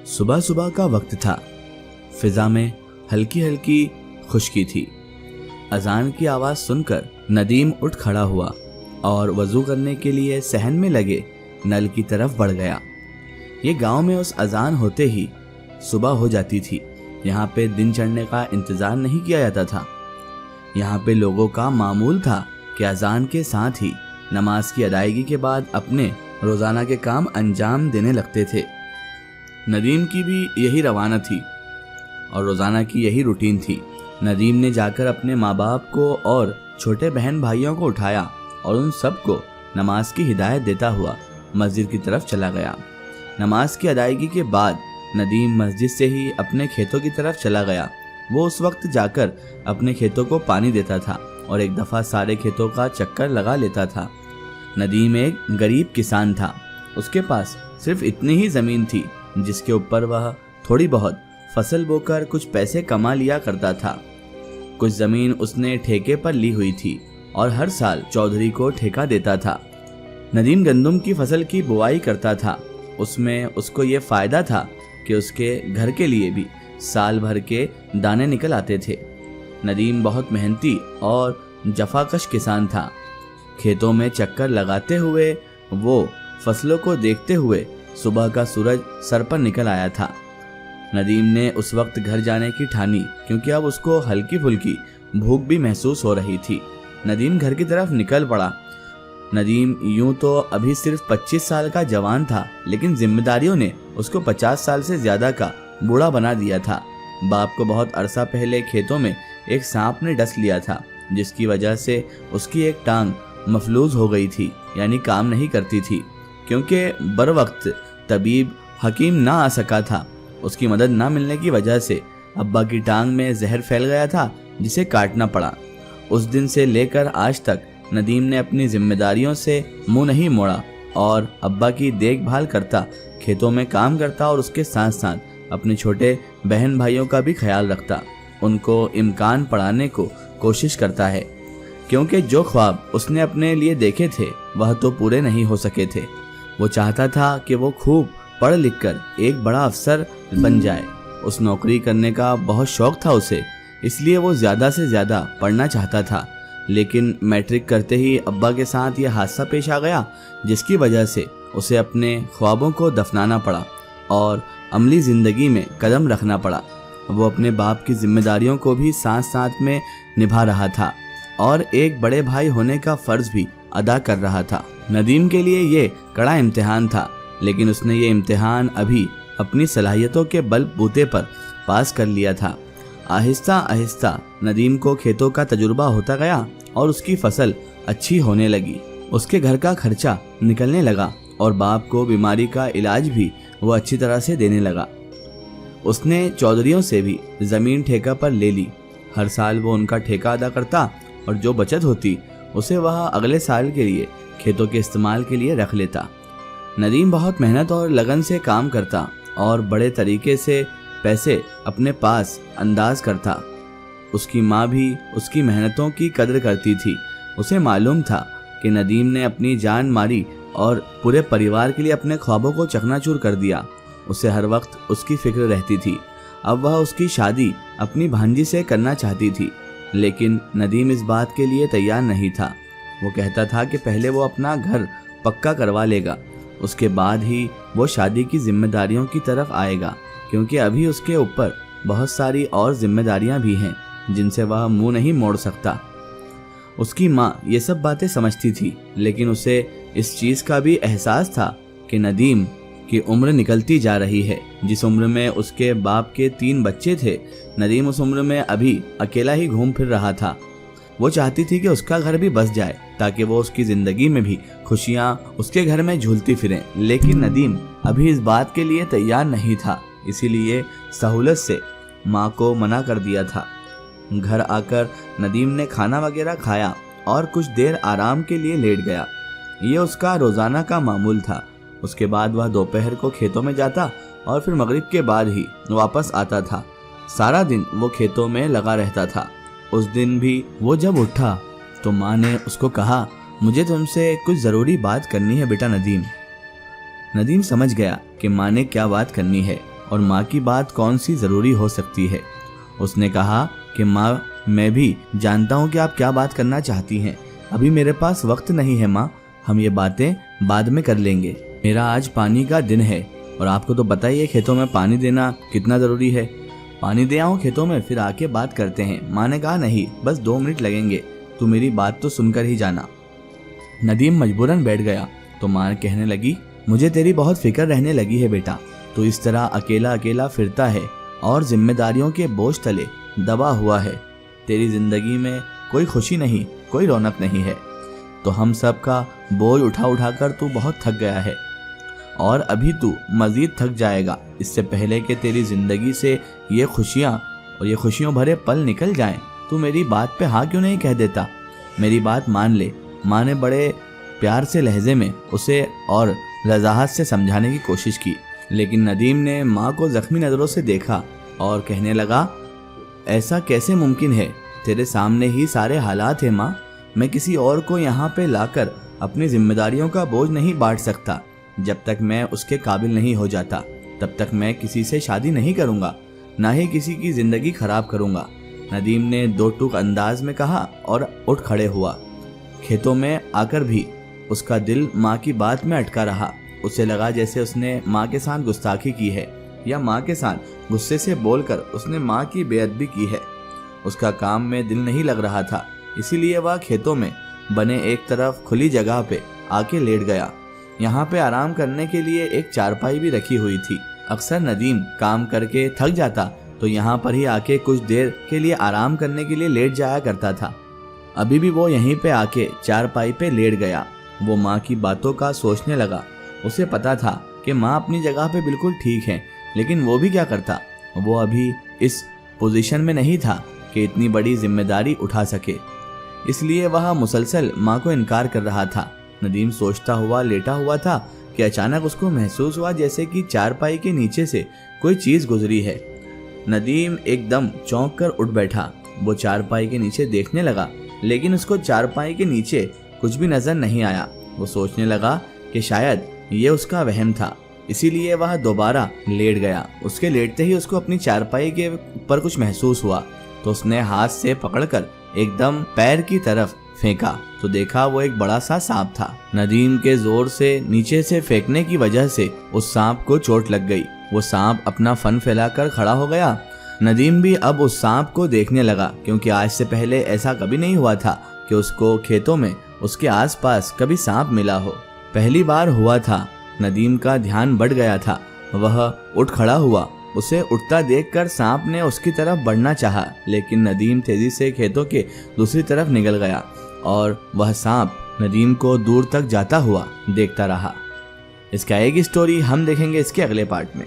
صبح صبح کا وقت تھا، فضا میں ہلکی ہلکی خشکی تھی۔ اذان کی آواز سن کر ندیم اٹھ کھڑا ہوا اور وضو کرنے کے لیے صحن میں لگے نل کی طرف بڑھ گیا۔ یہ گاؤں میں اس اذان ہوتے ہی صبح ہو جاتی تھی۔ یہاں پہ دن چڑھنے کا انتظار نہیں کیا جاتا تھا۔ یہاں پہ لوگوں کا معمول تھا کہ اذان کے ساتھ ہی نماز کی ادائیگی کے بعد اپنے روزانہ کے کام انجام دینے لگتے تھے۔ ندیم کی بھی یہی روانہ تھی اور روزانہ کی یہی روٹین تھی۔ ندیم نے جا کر اپنے ماں باپ کو اور چھوٹے بہن بھائیوں کو اٹھایا اور ان سب کو نماز کی ہدایت دیتا ہوا مسجد کی طرف چلا گیا۔ نماز کی ادائیگی کے بعد ندیم مسجد سے ہی اپنے کھیتوں کی طرف چلا گیا۔ وہ اس وقت جا کر اپنے کھیتوں کو پانی دیتا تھا اور ایک دفعہ سارے کھیتوں کا چکر لگا لیتا تھا۔ ندیم ایک غریب کسان تھا۔ اس کے پاس صرف اتنی ہی زمین تھی جس کے اوپر وہ تھوڑی بہت فصل بو کر کچھ پیسے کما لیا کرتا تھا۔ کچھ زمین اس نے ٹھیکے پر لی ہوئی تھی اور ہر سال چودھری کو ٹھیکہ دیتا تھا۔ ندیم گندم کی فصل کی بوائی کرتا تھا۔ اس میں اس کو یہ فائدہ تھا کہ اس کے گھر کے لیے بھی سال بھر کے دانے نکل آتے تھے۔ ندیم بہت محنتی اور جفاکش کسان تھا۔ کھیتوں میں چکر لگاتے ہوئے وہ فصلوں کو دیکھتے ہوئے صبح کا سورج سر پر نکل آیا تھا۔ ندیم نے اس وقت گھر جانے کی ٹھانی کیونکہ اب اس کو ہلکی پھلکی بھوک بھی محسوس ہو رہی تھی۔ ندیم گھر کی طرف نکل پڑا۔ ندیم یوں تو ابھی صرف 25 سال کا جوان تھا، لیکن ذمہ داریوں نے اس کو 50 سال سے زیادہ کا بوڑھا بنا دیا تھا۔ باپ کو بہت عرصہ پہلے کھیتوں میں ایک سانپ نے ڈس لیا تھا، جس کی وجہ سے اس کی ایک ٹانگ مفلوج ہو گئی تھی، یعنی کام نہیں کرتی تھی۔ کیونکہ بر وقت طبیب حکیم نہ آ سکا تھا، اس کی مدد نہ ملنے کی وجہ سے ابا کی ٹانگ میں زہر پھیل گیا تھا جسے کاٹنا پڑا۔ اس دن سے لے کر آج تک ندیم نے اپنی ذمہ داریوں سے منہ نہیں موڑا اور ابا کی دیکھ بھال کرتا، کھیتوں میں کام کرتا اور اس کے ساتھ ساتھ اپنے چھوٹے بہن بھائیوں کا بھی خیال رکھتا۔ ان کو امکان پڑھانے کو کوشش کرتا ہے، کیونکہ جو خواب اس نے اپنے لیے دیکھے تھے وہ تو پورے نہیں ہو سکے تھے۔ وہ چاہتا تھا کہ وہ خوب پڑھ لکھ کر ایک بڑا افسر بن جائے۔ اس نوکری کرنے کا بہت شوق تھا اسے، اس لیے وہ زیادہ سے زیادہ پڑھنا چاہتا تھا۔ لیکن میٹرک کرتے ہی ابا کے ساتھ یہ حادثہ پیش آ گیا، جس کی وجہ سے اسے اپنے خوابوں کو دفنانا پڑا اور عملی زندگی میں قدم رکھنا پڑا۔ وہ اپنے باپ کی ذمہ داریوں کو بھی ساتھ ساتھ میں نبھا رہا تھا اور ایک بڑے بھائی ہونے کا فرض بھی ادا کر رہا تھا۔ ندیم کے لیے یہ کڑا امتحان تھا، لیکن اس نے یہ امتحان ابھی اپنی صلاحیتوں کے بل بوتے پر پاس کر لیا تھا۔ آہستہ آہستہ ندیم کو کھیتوں کا تجربہ ہوتا گیا اور اس کی فصل اچھی ہونے لگی۔ اس کے گھر کا خرچہ نکلنے لگا اور باپ کو بیماری کا علاج بھی وہ اچھی طرح سے دینے لگا۔ اس نے چودھریوں سے بھی زمین ٹھیکہ پر لے لی۔ ہر سال وہ ان کا ٹھیکہ ادا کرتا اور جو بچت ہوتی اسے وہ اگلے سال کے لیے کھیتوں کے استعمال کے لیے رکھ لیتا۔ ندیم بہت محنت اور لگن سے کام کرتا اور بڑے طریقے سے پیسے اپنے پاس انداز کرتا۔ اس کی ماں بھی اس کی محنتوں کی قدر کرتی تھی۔ اسے معلوم تھا کہ ندیم نے اپنی جان ماری اور پورے پریوار کے لیے اپنے خوابوں کو چکنا چور کر دیا۔ اسے ہر وقت اس کی فکر رہتی تھی۔ اب وہ اس کی شادی اپنی بھانجی سے کرنا چاہتی تھی، لیکن ندیم اس بات کے لیے تیار نہیں تھا۔ وہ کہتا تھا کہ پہلے وہ اپنا گھر پکا کروا لے گا، اس کے بعد ہی وہ شادی کی ذمہ داریوں کی طرف آئے گا، کیونکہ ابھی اس کے اوپر بہت ساری اور ذمہ داریاں بھی ہیں جن سے وہ منہ نہیں موڑ سکتا۔ اس کی ماں یہ سب باتیں سمجھتی تھی، لیکن اسے اس چیز کا بھی احساس تھا کہ ندیم کی عمر نکلتی جا رہی ہے۔ جس عمر میں اس کے باپ کے 3 بچے تھے، ندیم اس عمر میں ابھی اکیلا ہی گھوم پھر رہا تھا۔ وہ چاہتی تھی کہ اس کا گھر بھی بس جائے تاکہ وہ اس کی زندگی میں بھی خوشیاں اس کے گھر میں جھولتی پھریں، لیکن ندیم ابھی اس بات کے لیے تیار نہیں تھا، اسی لیے سہولت سے ماں کو منع کر دیا تھا۔ گھر آ کر ندیم نے کھانا وغیرہ کھایا اور کچھ دیر آرام کے لیے لیٹ گیا۔ یہ اس کا روزانہ کا معمول تھا۔ اس کے بعد وہ دوپہر کو کھیتوں میں جاتا اور پھر مغرب کے بعد ہی واپس آتا تھا۔ سارا دن وہ کھیتوں میں لگا رہتا تھا۔ اس دن بھی وہ جب اٹھا تو ماں نے اس کو کہا، مجھے تم سے کچھ ضروری بات کرنی ہے بیٹا ندیم۔ ندیم سمجھ گیا کہ ماں نے کیا بات کرنی ہے۔ اور ماں کی بات کون سی ضروری ہو سکتی ہے۔ اس نے کہا کہ ماں، میں بھی جانتا ہوں کہ آپ کیا بات کرنا چاہتی ہیں، ابھی میرے پاس وقت نہیں ہے ماں، ہم یہ باتیں بعد میں کر لیں گے۔ میرا آج پانی کا دن ہے اور آپ کو تو پتہ ہی ہے کھیتوں میں پانی دینا کتنا ضروری ہے۔ پانی دے آؤں کھیتوں میں، پھر آ کے بات کرتے ہیں۔ ماں نے کہا نہیں، بس 2 منٹ لگیں گے، تو میری بات تو سن کر ہی جانا۔ ندیم مجبوراً بیٹھ گیا تو ماں کہنے لگی، مجھے تیری بہت فکر رہنے لگی ہے بیٹا، تو اس طرح اکیلا اکیلا پھرتا ہے اور ذمہ داریوں کے بوجھ تلے دبا ہوا ہے، تیری زندگی میں کوئی خوشی نہیں، کوئی رونق نہیں ہے، تو ہم سب کا بوجھ اٹھا اٹھا کر تو بہت تھک گیا ہے اور ابھی تو مزید تھک جائے گا۔ اس سے پہلے کہ تیری زندگی سے یہ خوشیاں اور یہ خوشیوں بھرے پل نکل جائیں، تو میری بات پہ ہاں کیوں نہیں کہہ دیتا؟ میری بات مان لے۔ ماں نے بڑے پیار سے لہجے میں اسے اور وضاحت سے سمجھانے کی کوشش کی، لیکن ندیم نے ماں کو زخمی نظروں سے دیکھا اور کہنے لگا، ایسا کیسے ممکن ہے؟ تیرے سامنے ہی سارے حالات ہیں ماں، میں کسی اور کو یہاں پہ لا کر اپنی ذمہ داریوں کا بوجھ نہیں بانٹ سکتا۔ جب تک میں اس کے قابل نہیں ہو جاتا تب تک میں کسی سے شادی نہیں کروں گا، نہ ہی کسی کی زندگی خراب کروں گا۔ ندیم نے 2 ٹوک انداز میں کہا اور اٹھ کھڑے ہوا۔ کھیتوں میں آ کر بھی اس کا دل ماں کی بات میں اٹکا رہا۔ اسے لگا جیسے اس نے ماں کے ساتھ گستاخی کی ہے، یا ماں کے ساتھ غصے سے بول کر اس نے ماں کی بے ادبی کی ہے۔ اس کا کام میں دل نہیں لگ رہا تھا، اسی لیے وہ کھیتوں میں بنے ایک طرف کھلی جگہ پہ آ کے لیٹ گیا۔ یہاں پہ آرام کرنے کے لیے ایک چارپائی بھی رکھی ہوئی تھی۔ اکثر ندیم کام کر کے تھک جاتا تو یہاں پر ہی آ کے کچھ دیر کے لیے آرام کرنے کے لیے لیٹ جایا کرتا تھا۔ ابھی بھی وہ یہیں پہ آ کے چارپائی پہ لیٹ گیا۔ وہ ماں کی باتوں کا سوچنے لگا۔ اسے پتا تھا کہ ماں اپنی جگہ پہ بالکل ٹھیک ہے، لیکن وہ بھی کیا کرتا؟ وہ ابھی اس پوزیشن میں نہیں تھا کہ اتنی بڑی ذمہ داری اٹھا سکے، اس لیے وہ مسلسل ماں کو انکار کر رہا تھا۔ ندیم سوچتا ہوا لیٹا ہوا تھا کہ اچانک اس کو محسوس ہوا جیسے کہ چارپائی کے نیچے سے کوئی چیز گزری ہے۔ ندیم ایک دم چونک کر اٹھ بیٹھا۔ وہ چارپائی کے نیچے دیکھنے لگا، لیکن اس کو چارپائی کے نیچے کچھ بھی نظر نہیں آیا۔ وہ سوچنے لگا کہ شاید یہ اس کا وہم تھا، اسی لیے وہ دوبارہ لیٹ گیا۔ اس کے لیٹتے ہی اس کو اپنی چارپائی کے اوپر کچھ محسوس ہوا، تو اس نے ہاتھ سے پکڑ کر ایک دم پیر کی طرف پھینکا تو دیکھا وہ ایک بڑا سا سانپ تھا۔ ندیم کے زور سے نیچے سے پھینکنے کی وجہ سے اس سانپ کو چوٹ لگ گئی۔ وہ سانپ اپنا فن پھیلا کر کھڑا ہو گیا۔ ندیم بھی اب اس سانپ کو دیکھنے لگا، کیونکہ آج سے پہلے ایسا کبھی نہیں ہوا تھا کہ اس کو کھیتوں میں اس کے آس پاس کبھی سانپ ملا ہو۔ پہلی بار ہوا تھا۔ ندیم کا دھیان بڑھ گیا تھا۔ وہ اٹھ کھڑا ہوا۔ اسے اٹھتا دیکھ کر سانپ نے اس کی طرف بڑھنا چاہا، لیکن ندیم تیزی سے کھیتوں کے دوسری طرف نکل گیا اور وہ سانپ ندیم کو دور تک جاتا ہوا دیکھتا رہا۔ اس کا ایک سٹوری ہم دیکھیں گے اس کے اگلے پارٹ میں۔